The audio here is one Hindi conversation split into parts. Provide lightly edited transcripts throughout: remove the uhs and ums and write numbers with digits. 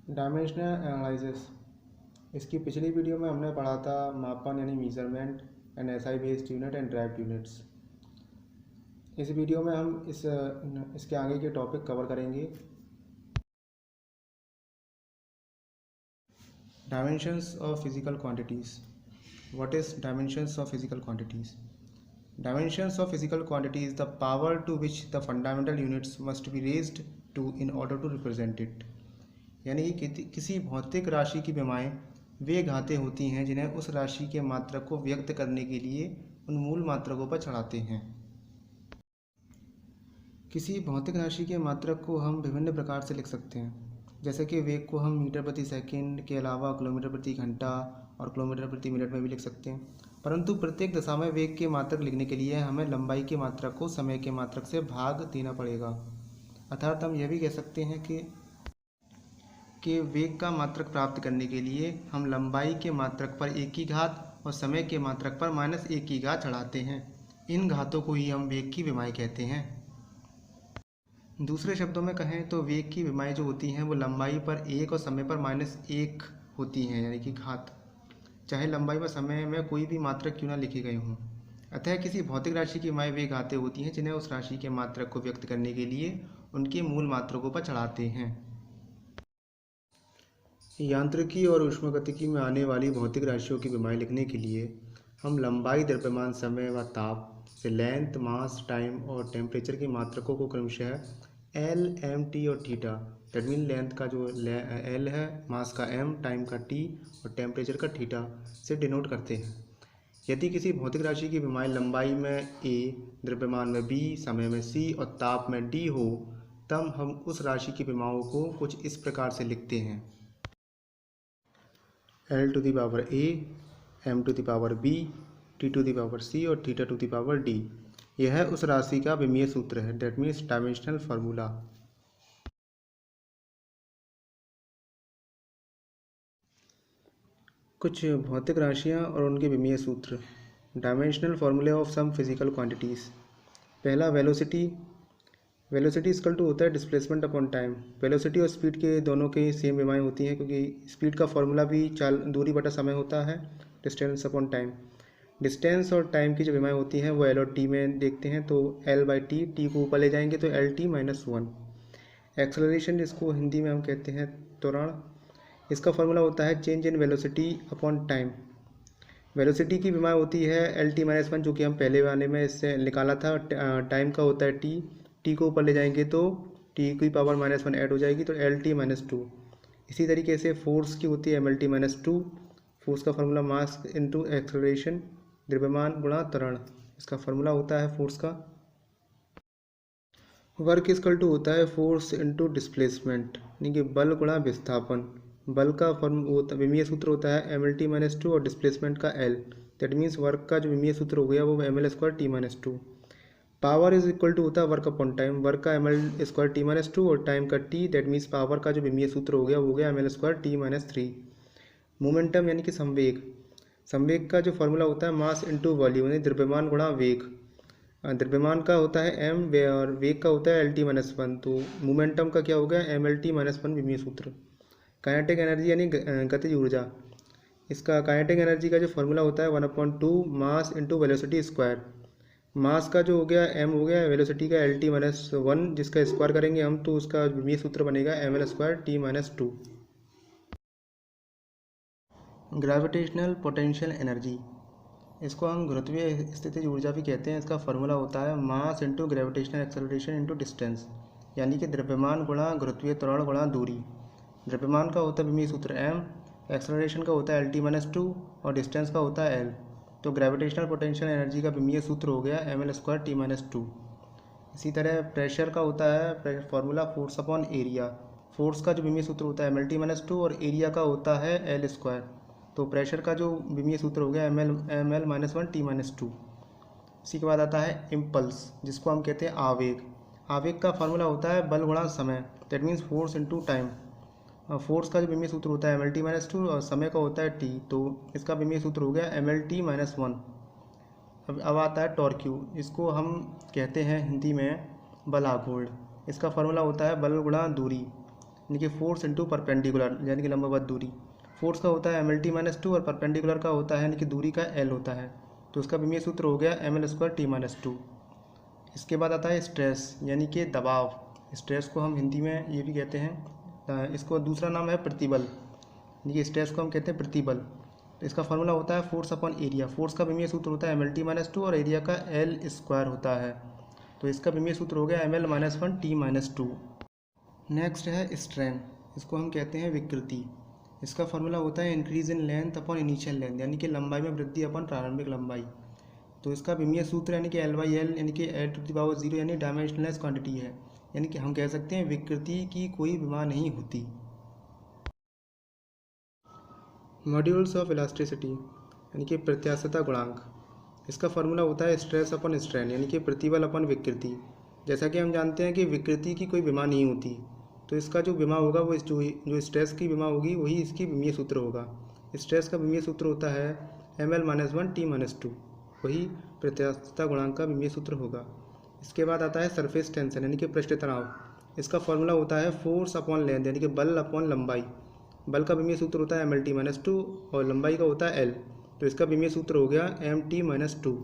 Dimensional analysis. इसकी पिछली वीडियो में हमने पढ़ा था मापन यानी measurement and SI based unit and drive units. इस वीडियो में हम इसके आगे के टॉपिक कवर करेंगे। Dimensions of physical quantities. What is dimensions of physical quantities? Dimensions of physical quantity is the power to which the fundamental units must be raised to in order to represent it। यानी कि किसी भौतिक राशि की विमाएं वे घातें होती हैं जिन्हें उस राशि के मात्रक को व्यक्त करने के लिए उन मूल मात्रकों पर चढ़ाते हैं। किसी भौतिक राशि के मात्रक को हम विभिन्न प्रकार से लिख सकते हैं, जैसे कि वेग को हम मीटर प्रति सेकंड के अलावा किलोमीटर प्रति घंटा और किलोमीटर प्रति मिनट में भी लिख सकते हैं। परंतु प्रत्येक दशा में वेग के मात्रक लिखने के लिए हमें लंबाई के मात्रक को समय के मात्रक से भाग देना पड़ेगा। अर्थात हम यह भी कह सकते हैं कि वेग का मात्रक प्राप्त करने के लिए हम लंबाई के मात्रक पर एक की घात और समय के मात्रक पर माइनस एक की घात चढ़ाते हैं। इन घातों को ही हम वेग की विमाएं कहते हैं। दूसरे शब्दों में कहें तो वेग की विमाएं जो होती हैं वो लंबाई पर एक और समय पर माइनस एक होती हैं, यानी कि घात, चाहे लंबाई व समय में कोई भी मात्रक क्यों ना लिखे गए हों। अतः किसी भौतिक राशि की विमाएं वे घातें होती हैं जिन्हें उस राशि के मात्रक को व्यक्त करने के लिए उनके मूल मात्रकों पर चढ़ाते हैं। यांत्रिकी और ऊष्मागतिकी में आने वाली भौतिक राशियों की विमाएं लिखने के लिए हम लंबाई, द्रव्यमान, समय व ताप से लेंथ, मास, टाइम और टेम्परेचर की मात्रकों को क्रमशः एल, एम, टी और थीटा, दैट मीन लेंथ का जो एल है, मास का एम, टाइम का टी और टेम्परेचर का थीटा से डिनोट करते हैं। यदि किसी भौतिक राशि की विमाएं लंबाई में ए, द्रव्यमान में बी, समय में सी और ताप में डी हो, तब हम उस राशि की विमाओं को कुछ इस प्रकार से लिखते हैं: L to the power A, M to the power B, T to the power C और theta to the power D. यह उस राशि का विमीय सूत्र है, दैट मीन्स डायमेंशनल फार्मूला। कुछ भौतिक राशियाँ और उनके विमीय सूत्र। डायमेंशनल फार्मूले ऑफ सम फिजिकल क्वांटिटीज़। पहला वेलोसिटी। वेलोसिटी इक्वल टू होता है डिस्प्लेसमेंट अपॉन टाइम। वेलोसिटी और स्पीड के दोनों के सेम विमाएं होती हैं, क्योंकि स्पीड का फॉर्मूला भी दूरी बटा समय होता है, डिस्टेंस अपॉन टाइम। डिस्टेंस और टाइम की जो विमाएं होती हैं वो एल और टी में देखते हैं, तो एल बाई टी, टी को ऊपर ले जाएंगे तो L T minus one. Acceleration, जिसको हिंदी में हम कहते हैं त्वरण, इसका फॉर्मूला होता है change in velocity upon time. Velocity की विमाएं होती है एल टी माइनस वन, जो कि हम पहले वाले में इससे निकाला था। टाइम का होता है टी, टी को ऊपर ले जाएंगे तो टी की पावर माइनस वन ऐड हो जाएगी तो एल टी माइनस टू। इसी तरीके से फोर्स की होती है M L T minus two. Force का फॉर्मूला मास इंटू एक्सेलरेशन, द्रव्यमान गुणा त्वरण, इसका फॉर्मूला होता है फोर्स का। वर्क इक्वल टू होता है फोर्स इंटू डिस्प्लेसमेंट, यानी कि बल गुणा विस्थापन। बल का विमीय सूत्र होता है M L T minus two और डिस्प्लेसमेंट का एल, दैट मीन्स वर्क का जो विमीय सूत्र हो गया वो M L square T minus two. Power is equal to होता है वर्क अपॉन टाइम। वर्क का M L square T minus two और टाइम का टी, दैट मीन्स पावर का जो विमीय सूत्र हो गया M L square T minus three. Momentum यानी कि संवेग। संवेग का जो फॉर्मूला होता है मास इंटू वॉल्यूम, यानी द्रव्यमान गुणा वेग। द्रव्यमान का होता है एम और वेग का होता है एल टी माइनस वन, तो मोमेंटम का क्या हो गया M L T minus one विमीय सूत्र। काइनेटिक एनर्जी यानी गतिज ऊर्जा। इसका काइनेटिक एनर्जी का जो फॉर्मूला होता है one upon two mass into velocity square. Mass का जो हो गया एम हो गया, वेलोसिटी का एल टी माइनस वन, जिसका स्क्वायर करेंगे हम तो उसका विमीय सूत्र बनेगा M L square T minus two. Gravitational potential energy, इसको हम गुरुत्वीय स्थितिज ऊर्जा भी कहते हैं। इसका फॉर्मूला होता है mass into gravitational acceleration into distance, यानी कि द्रव्यमान गुणा गुरुत्वीय त्वरण गुणा दूरी। द्रव्यमान का होता है विमीय सूत्र एम, एक्सेलरेशन का होता है एल टी माइनस टू और डिस्टेंस का होता है एल, तो ग्रेविटेशनल पोटेंशियल एनर्जी का विमीय सूत्र हो गया M L square T minus two. इसी तरह प्रेशर का होता है formula force upon area. Force का जो विमीय सूत्र होता है M L T minus two और एरिया का होता है एल स्क्वायर, तो प्रेशर का जो विमीय सूत्र हो गया M L minus one T minus two. इसी के बाद आता है इम्पल्स, जिसको हम कहते हैं आवेग। आवेग का फॉर्मूला होता है बल गुणा समय, that means force into time. Force का जो विमीय सूत्र होता है M L T minus two और समय का होता है टी, तो इसका विमीय सूत्र हो गया M L T minus one. अब आता है टॉर्क्यू, इसको हम कहते हैं हिंदी में बल आघूर्ण। इसका फॉर्मूला होता है बल गुणा दूरी। यानी कि फोर्स इंटू परपेंडिकुलर यानी कि लंबवत दूरी। फोर्स का होता है mlt-2 और परपेंडिकुलर का होता है यानी कि दूरी का l होता है, तो उसका विमीय सूत्र हो गया ml²t-2। इसके बाद आता है स्ट्रेस यानी कि दबाव। स्ट्रेस को हम हिंदी में ये भी कहते हैं, इसको दूसरा नाम है प्रतिबल, यानी कि स्ट्रेस को हम कहते हैं प्रतिबल। तो इसका फार्मूला होता है फोर्स अपॉन एरिया। फोर्स का विमीय सूत्र होता है mlt-2 और एरिया का l² होता है, तो इसका विमीय सूत्र हो गया ml-1t-2। नेक्स्ट है स्ट्रेन, इसको हम कहते हैं विकृति। इसका फार्मूला होता है increase in length upon initial length, यानी कि लंबाई में वृद्धि अपन प्रारंभिक लंबाई। तो इसका विमीय सूत्र यानी कि L/L यानी कि L⁻�0 यानी डायमेंशनलेस क्वांटिटी है, यानी कि हम कह सकते हैं विकृति की कोई विमा नहीं होती। मॉड्यूल्स ऑफ इलास्टिसिटी यानी कि प्रत्यास्थता गुणांक। इसका फार्मूला होता है स्ट्रेस अपॉन स्ट्रेन यानी कि प्रतिबल अपॉन विकृति। जैसा कि हम जानते हैं कि विकृति की कोई विमा नहीं होती, तो इसका जो विमा होगा वो जो स्ट्रेस की विमा होगी वही इसकी विमीय सूत्र होगा। स्ट्रेस का विमीय सूत्र होता है ml-1t-2, वही प्रत्यास्थता गुणांक का विमीय सूत्र होगा। इसके बाद आता है सरफेस टेंशन यानी कि पृष्ठ तनाव। इसका फार्मूला होता है फोर्स अपॉन लेंथ यानी कि बल अपॉन लंबाई। बल का विमीय सूत्र होता है mlt-2 और लंबाई का होता है l, तो इसका विमीय सूत्र हो गया mt-2।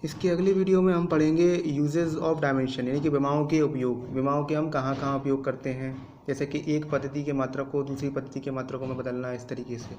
इसकी अगली वीडियो में हम पढ़ेंगे यूजेस ऑफ डायमेंशन यानी कि विमाओं के उपयोग। विमाओं के हम कहाँ कहाँ उपयोग करते हैं, जैसे कि एक पद्धति के मात्रक को दूसरी पद्धति के मात्रकों में बदलना, इस तरीके से।